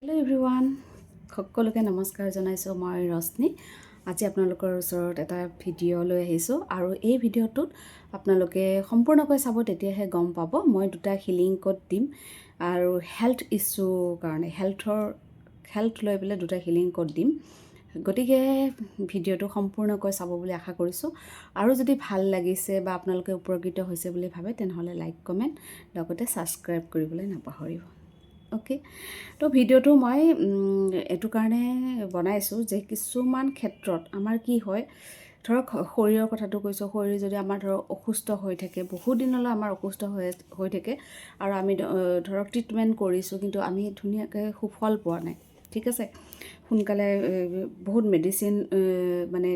Hello' everyone, সকলোকে নমস্কাৰ জনাইছোঁ। মই ৰশ্মি। আজি আপোনালোকৰ ওচৰত এটা ভিডিঅ' লৈ আহিছোঁ আৰু এই ভিডিঅ'টোত আপোনালোকে সম্পূৰ্ণকৈ চাব, তেতিয়াহে গম পাব। মই দুটা হিলিং কোড দিম আৰু হেল্থ ইছ্যু কাৰণে হেল্থ লৈ পেলাই দুটা হিলিং কোড দিম। গতিকে ভিডিঅ'টো সম্পূৰ্ণকৈ চাব বুলি আশা কৰিছোঁ। আৰু যদি ভাল লাগিছে বা আপোনালোকে উপকৃত হৈছে বুলি ভাবে তেনেহ'লে লাইক কমেণ্ট লগতে ছাবস্ক্ৰাইব কৰিবলৈ নাপাহৰিব। অ'কে, তো ভিডিঅ'টো মই এইটো কাৰণে বনাইছোঁ যে কিছুমান ক্ষেত্ৰত আমাৰ কি হয়, ধৰক শৰীৰৰ কথাটো কৈছোঁ। শৰীৰ যদি আমাৰ ধৰক অসুস্থ হৈ থাকে, বহুত দিনলৈ আমাৰ অসুস্থ হৈ থাকে আৰু আমি ধৰক ট্ৰিটমেণ্ট কৰিছোঁ, কিন্তু আমি ধুনীয়াকৈ সুফল পোৱা নাই। ঠিক আছে, সোনকালে বহুত মেডিচিন মানে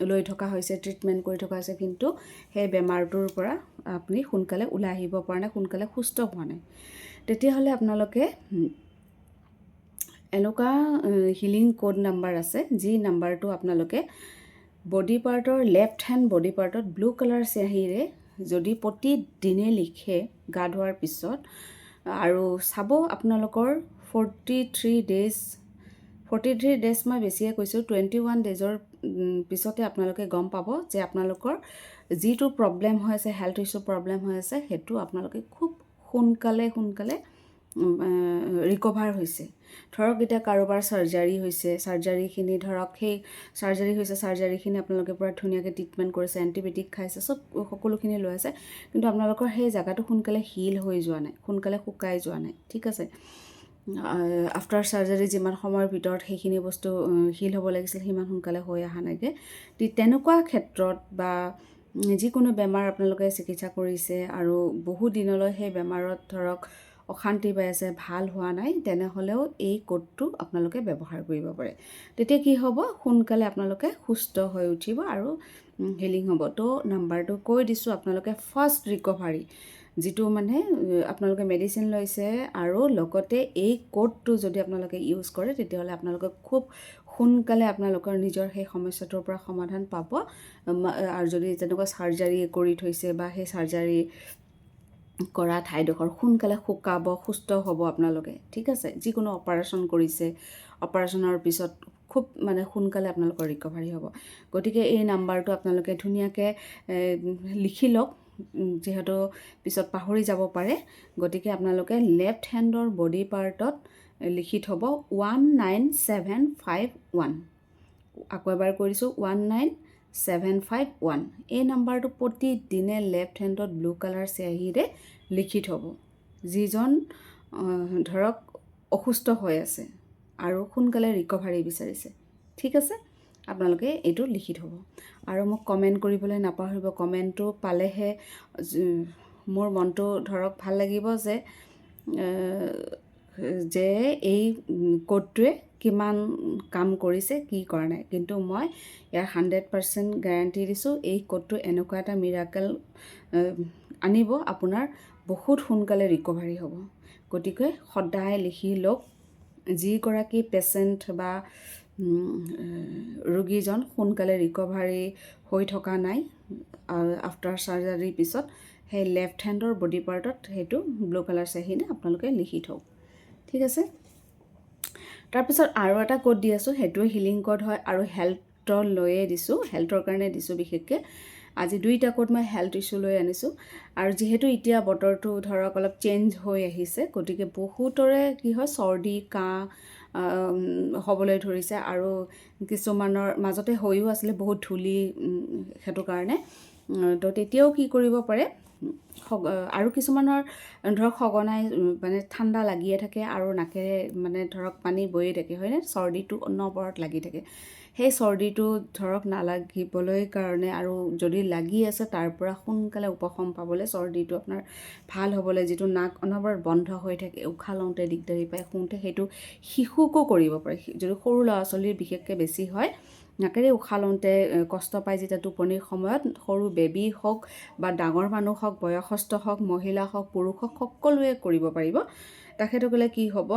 লৈ থকা হৈছে, ট্ৰিটমেণ্ট কৰি থকা হৈছে, কিন্তু সেই বেমাৰটোৰ পৰা আপুনি সোনকালে ওলাই আহিব পৰা নাই, সোনকালে সুস্থ হোৱা নাই। তেতিয়াহ'লে আপোনালোকে এনেকুৱা হিলিং কোড নাম্বাৰ আছে, যি নাম্বাৰটো আপোনালোকে বডি পাৰ্টৰ লেফ্ট হেণ্ড বডি পাৰ্টত ব্লু কালাৰ চিয়াহীৰে যদি প্ৰতিদিনে লিখে গা ধোৱাৰ পিছত, আৰু চাব আপোনালোকৰ 43 ডেজ মই বেছিয়ে কৈছোঁ, 21 ডেজৰ পিছতে আপোনালোকে গম পাব যে আপোনালোকৰ যিটো প্ৰব্লেম হৈ আছে, হেল্থ ইছ্যু প্ৰব্লেম হৈ আছে, সেইটো আপোনালোকে খুব সোনকালে ৰিকভাৰ হৈছে। ধৰক এতিয়া কাৰোবাৰ চাৰ্জাৰীখিনি ধৰক সেই চাৰ্জাৰীখিনি আপোনালোকে পূৰা ধুনীয়াকৈ ট্ৰিটমেণ্ট কৰিছে, এণ্টিবায়'টিক খাইছে, সকলোখিনি লৈ আছে, কিন্তু আপোনালোকৰ সেই জেগাটো সোনকালে হিল হৈ যোৱা নাই, সোনকালে শুকাই যোৱা নাই। ঠিক আছে, আফটাৰ চাৰ্জাৰী যিমান সময়ৰ ভিতৰত সেইখিনি বস্তু হিল হ'ব লাগিছিল, সিমান সোনকালে হৈ অহা নাইগৈ। তেনেকুৱা ক্ষেত্ৰত বা যিকোনো বেমাৰ আপোনালোকে চিকিৎসা কৰিছে আৰু বহু দিনলৈ সেই বেমাৰত ধৰক অশান্তি পাই আছে, ভাল হোৱা নাই, তেনেহ'লেও এই কোডটো আপোনালোকে ব্যৱহাৰ কৰিব পাৰে। তেতিয়া কি হ'ব, সোনকালে আপোনালোকে সুস্থ হৈ উঠিব আৰু হিলিং হ'ব। তো নাম্বাৰটো কৈ দিছোঁ, আপোনালোকে ফাৰ্ষ্ট ৰিকভাৰী যিটো মানে আপোনালোকে মেডিচিন লৈছে আৰু লগতে এই কোডটো যদি আপোনালোকে ইউজ কৰে, তেতিয়াহ'লে আপোনালোকে খুব সোনকালে আপোনালোকৰ নিজৰ সেই সমস্যাটোৰ পৰা সমাধান পাব। আৰু যদি তেনেকুৱা চাৰ্জাৰী কৰি থৈছে বা সেই চাৰ্জাৰী কৰা ঠাইডোখৰ সোনকালে শুকাব, সুস্থ হ'ব আপোনালোকে। ঠিক আছে, যিকোনো অপাৰেশ্যন কৰিছে, অপাৰেশ্যনৰ পিছত খুব মানে সোনকালে আপোনালোকৰ ৰিকভাৰী হ'ব। গতিকে এই নাম্বাৰটো আপোনালোকে ধুনীয়াকৈ লিখি লওক, যিহেতু পিছত পাহৰি যাব পাৰে। গতিকে আপোনালোকে লেফ্ট হেণ্ডৰ বডি পাৰ্টত লিখি থ'ব 19751। আকৌ এবাৰ কৰিছোঁ 19751। এই নাম্বাৰটো প্ৰতিদিনে লেফ্ট হেণ্ডত ব্লু কালাৰ চিয়াহীৰে লিখি থ'ব, যিজন ধৰক অসুস্থ হৈ আছে আৰু সোনকালে ৰিকভাৰী বিচাৰিছে। ঠিক আছে, আপোনালোকে এইটো লিখি থ'ব আৰু মোক কমেণ্ট কৰিবলৈ নাপাহৰিব। কমেণ্টটো পালেহে মোৰ মনটো ধৰক ভাল লাগিব যে এই কোডটোৱে কিমান কাম কৰিছে, কি কৰা নাই। কিন্তু মই ইয়াৰ 100% গেৰাণ্টি দিছোঁ, এই কোডটো এনেকুৱা এটা মিৰাকেল আনিব, আপোনাৰ বহুত সোনকালে ৰিকভাৰী হ'ব। গতিকে সদায় লিখি লওক। যিগৰাকী পেচেণ্ট বা ৰোগীজন সোনকালে ৰিকভাৰী হৈ থকা নাই আফটাৰ চাৰ্জাৰীৰ পিছত, সেই লেফ্ট হেণ্ডৰ বডি পাৰ্টত সেইটো ব্লু কালাৰ চিয়াহীৰে আপোনালোকে লিখি থওক। ঠিক আছে, তাৰপিছত আৰু এটা কোড দি আছোঁ, সেইটোৱে হিলিং কোড হয় আৰু হেল্থৰ লৈয়ে দিছোঁ, হেল্থৰ কাৰণে দিছোঁ বিশেষকৈ। আজি দুইটা কোড মই হেল্থ ইছ্যু লৈ আনিছোঁ। আৰু যিহেতু এতিয়া বতৰটো ধৰক অলপ চেঞ্জ হৈ আহিছে, গতিকে বহুতৰে কি হয়, চৰ্দি কাহ হ'বলৈ ধৰিছে আৰু কিছুমানৰ মাজতে হৈও আছিলে বহুত ধূলি, সেইটো কাৰণে। তো তেতিয়াও কি কৰিব পাৰে, আৰু কিছুমানৰ ধৰক সঘনাই মানে ঠাণ্ডা লাগিয়ে থাকে আৰু নাকেৰে মানে ধৰক পানী বৈয়ে থাকে, হয়নে, চৰ্দিটো অনবৰত লাগি থাকে। সেই চৰ্দিটো ধৰক নালাগিবলৈ কাৰণে আৰু যদি লাগি আছে তাৰ পৰা সোনকালে উপশম পাবলৈ, চৰ্দিটো আপোনাৰ ভাল হ'বলৈ, যিটো নাক অনবৰত বন্ধ হৈ থাকে, উশাহ লওঁতে দিগদাৰী পায়, শুওঁতে, সেইটো শিশুকো কৰিব পাৰে। যদি সৰু ল'ৰা ছোৱালীৰ বিশেষকৈ বেছি হয়, নাকেৰে উশাহ লওঁতে কষ্ট পায় যেতিয়া টোপনিৰ সময়ত, সৰু বেবী হওক বা ডাঙৰ মানুহ হওক, বয়সস্থ হওক, মহিলা হওক, পুৰুষ হওক, সকলোৱে কৰিব পাৰিব। তেখেতসকলে কি হ'ব,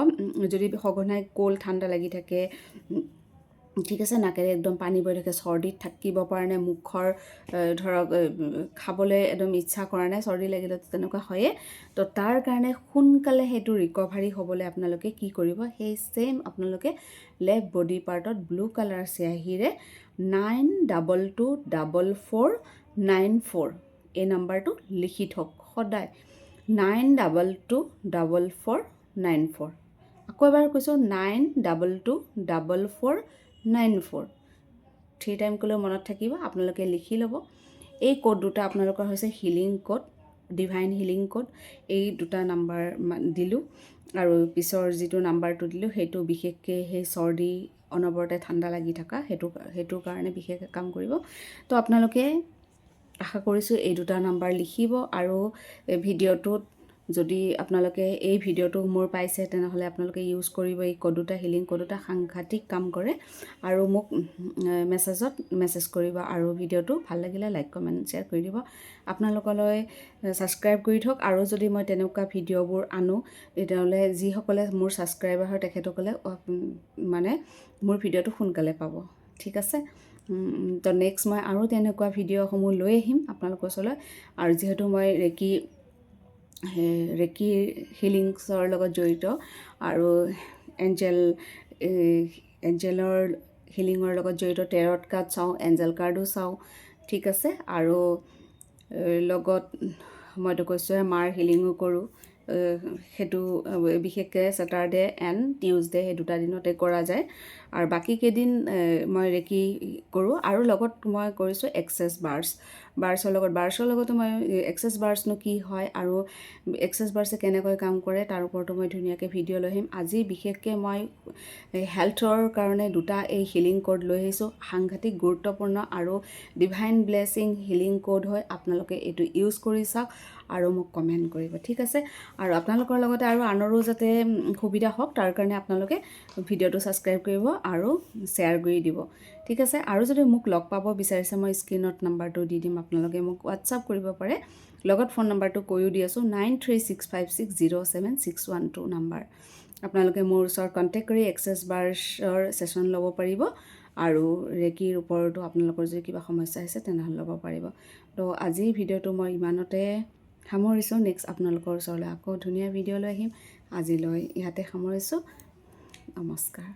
যদি সঘনাই ঠাণ্ডা লাগি থাকে, ঠিক আছে, নাকেৰে একদম পানী বৈ থাকে, চৰ্দিত থাকিব পৰা নাই, মুখৰ ধৰক খাবলৈ একদম ইচ্ছা কৰা নাই, চৰ্দি লাগিলেতো তেনেকুৱা হয়ে। তো তাৰ কাৰণে সোনকালে সেইটো ৰিকভাৰী হ'বলৈ আপোনালোকে কি কৰিব, সেই ছেইম আপোনালোকে লেফ্ট বডি পাৰ্টত ব্লু কালাৰ চিয়াহীৰে 92224494 এই নাম্বাৰটো লিখি থওক সদায়, 92224494। আকৌ এবাৰ কৈছোঁ 92224494। 3 টাইম ক'লেও মনত থাকিব, আপোনালোকে লিখি ল'ব। এই কোড দুটা আপোনালোকৰ হৈছে healing code, divine healing code. এই দুটা নাম্বাৰ দিলোঁ, আৰু পিছৰ যিটো নাম্বাৰটো দিলোঁ সেইটো বিশেষকৈ সেই চৰ্দি অনবৰতে ঠাণ্ডা লাগি থকা সেইটোৰ কাৰণে বিশেষকৈ কাম কৰিব। তো আপোনালোকে আশা কৰিছোঁ এই দুটা নাম্বাৰ লিখিব, আৰু ভিডিঅ'টোত যদি আপোনালোকে এই ভিডিঅ'টো মোৰ পাইছে তেনেহ'লে আপোনালোকে ইউজ কৰিব। এই কোড দুটা, হিলিং কোড দুটা সাংঘাতিক কাম কৰে, আৰু মোক মেছেজ কৰিব, আৰু ভিডিঅ'টো ভাল লাগিলে লাইক কমেণ্ট শ্বেয়াৰ কৰি দিব। আপোনালোকলৈ ছাবস্ক্ৰাইব কৰি থওক, আৰু যদি মই তেনেকুৱা ভিডিঅ'বোৰ আনো তেতিয়াহ'লে যিসকলে মোৰ ছাবস্ক্ৰাইবাৰ হয় তেখেতসকলে মানে মোৰ ভিডিঅ'টো সোনকালে পাব। ঠিক আছে, তো নেক্সট মই আৰু তেনেকুৱা ভিডিঅ'সমূহ লৈ আহিম আপোনালোকৰ ওচৰলৈ। আৰু যিহেতু মই ৰেকি হিলিংছৰ লগত জড়িত, আৰু এঞ্জেলৰ হিলিঙৰ লগত জড়িত, টেৰট কাৰ্ড চাওঁ, এঞ্জেল কাৰ্ডো চাওঁ। ঠিক আছে, আৰু লগত মইতো কৈছোঁৱে মাৰ হিলিঙো কৰোঁ। সেইটো বিশেষকৈ ছেটাৰডে এণ্ড টিউজডে সেই দুটা দিনতে কৰা যায়, আৰু বাকী কেইদিন মই ৰেকি কৰোঁ। আৰু লগত মই কৰিছোঁ এক্সেছ বাৰ্ছৰ লগতো মই এক্সেছ বাৰ্ছনো কি হয় আৰু এক্সেছ বাৰ্ছে কেনেকৈ কাম কৰে তাৰ ওপৰতো মই ধুনীয়াকৈ ভিডিঅ' লৈ আহিম। আজি বিশেষকৈ মই হেল্থৰ কাৰণে দুটা এই হিলিং কোড লৈ আহিছোঁ, সাংঘাতিক গুৰুত্বপূৰ্ণ আৰু ডিভাইন ব্লেছিং হিলিং কোড হয়। আপোনালোকে এইটো ইউজ কৰি চাওক আৰু মোক কমেণ্ট কৰিব। ঠিক আছে, আৰু আপোনালোকৰ লগতে আৰু আনৰো যাতে সুবিধা হওক তাৰ কাৰণে আপোনালোকে ভিডিঅ'টো ছাবস্ক্ৰাইব কৰিব আৰু শ্বেয়াৰ কৰি দিব। ঠিক আছে, আৰু যদি মোক লগ পাব বিচাৰিছে মই স্ক্ৰীণত নাম্বাৰটো দি দিম, আপোনালোকে মোক হোৱাটছআপ কৰিব পাৰে। লগত ফোন নাম্বাৰটো কৈও দি আছোঁ, 9365607612 নাম্বাৰ। আপোনালোকে মোৰ ওচৰত কণ্টেক্ট কৰি এক্সেছ বাৰ্ছৰ ছেশ্যন ল'ব পাৰিব, আৰু ৰেকিৰ ওপৰতো আপোনালোকৰ যদি কিবা সমস্যা হৈছে তেনেহ'লে ল'ব পাৰিব। তো আজিৰ ভিডিঅ'টো মই ইমানতে সামৰিছোঁ। নেক্সট আপোনালোকৰ ওচৰলৈ আকৌ ধুনীয়া ভিডিঅ' লৈ আহিম। আজিলৈ ইয়াতে সামৰিছোঁ। নমস্কাৰ।